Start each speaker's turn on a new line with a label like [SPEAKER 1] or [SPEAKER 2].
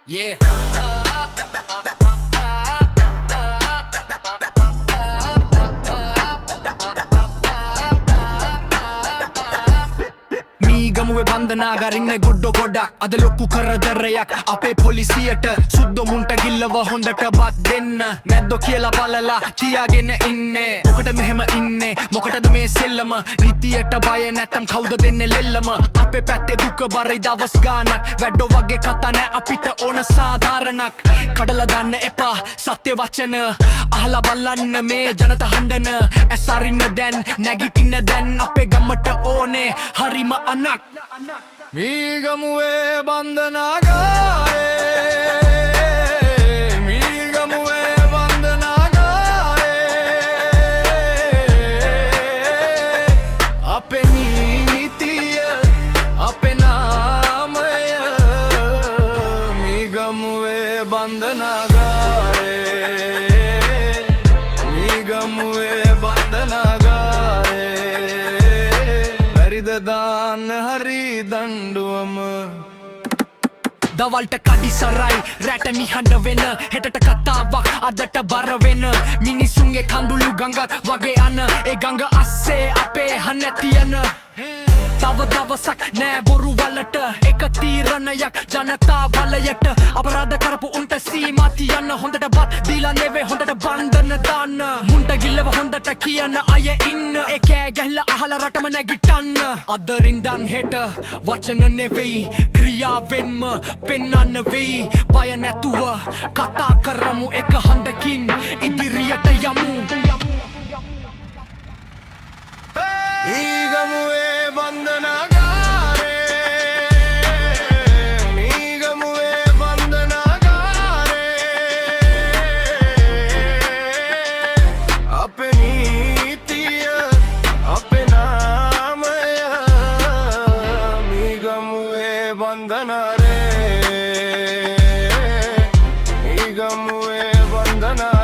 [SPEAKER 1] Yeah. මේ ගමුවේ බන්ධනාගාරින්නේ ගොඩ ගොඩක් අද ලොකු කරදරයක් අපේ පොලිසියට සුද්දොමුන්ට ගිල්ලව හොඳට බත් දෙන්න නැද්දෝ කියලා බලලා තියාගෙන ඉන්නේ මොකට මෙහෙම ඉන්නේ මොකටද මේ සෙල්ලම නීතියට බය නැත්තම් කවුද දෙන්නේ ලෙල්ලම අපේ පැත්තේ දුක බරයි දවස් ගානක් වැඩෝ වගේ කතා නෑ අපිට ඕන සාධාරණක් කඩලා දාන්න එපා සත්‍ය වචන අහලා බලන්න මේ ජනත හඬන ඇස් අරින්න දැන් නැගිටින්න දැන් අපේ ගමට ඕනේ හරිම අනක් මේ ගමුවේ බන්ධනාගාරේ මේ ගමුවේ බන්ධනාගාරේ අපේ නීතිය අපේ නාමය මේ ගමුවේ බන්ධනාගාරේ මේ ගමුවේ බන්ධනාගාරේ දාන්න හරි දණ්ඩුවම දවල්ට කඩිසරයි රැට නිහඬ වෙන හෙටට කතාවක් අදට බර වෙන මිනිසුන්ගේ කඳුළු ගඟක් වගේ යන ඒ ගඟ අස්සේ අපේ හනැති යන තව දවසක් නෑ බොරු වලට එක තීරණයක් ජනතා බලයට අපරාධ කරපු උන්ට සීමා තියන්න හොඳට බත් දීලා නෙවෙයි හොඳට බන්ධන දාන්න මුන්ට ගිල්ලව හොඳට කියන අය ඉන්න ඒ කෑ ගැහිලා අහලා රටම නැගිටන්න අදරින්දන් හෙට වචන නෙවෙයි ක්‍රියාවෙන්ම පෙන්වන්න වෙයි බය නැතුව කතා කරමු එක හඬකින් ඉදිරියට යමු ඊගමුවේ බන්ධනාගාරේ ඊගමුවේ බන්ධනාගාරේ අපේ නීතිය අපේ නාමය ඊගමුවේ බන්ධනාරේ ඊගමුවේ බන්ධනා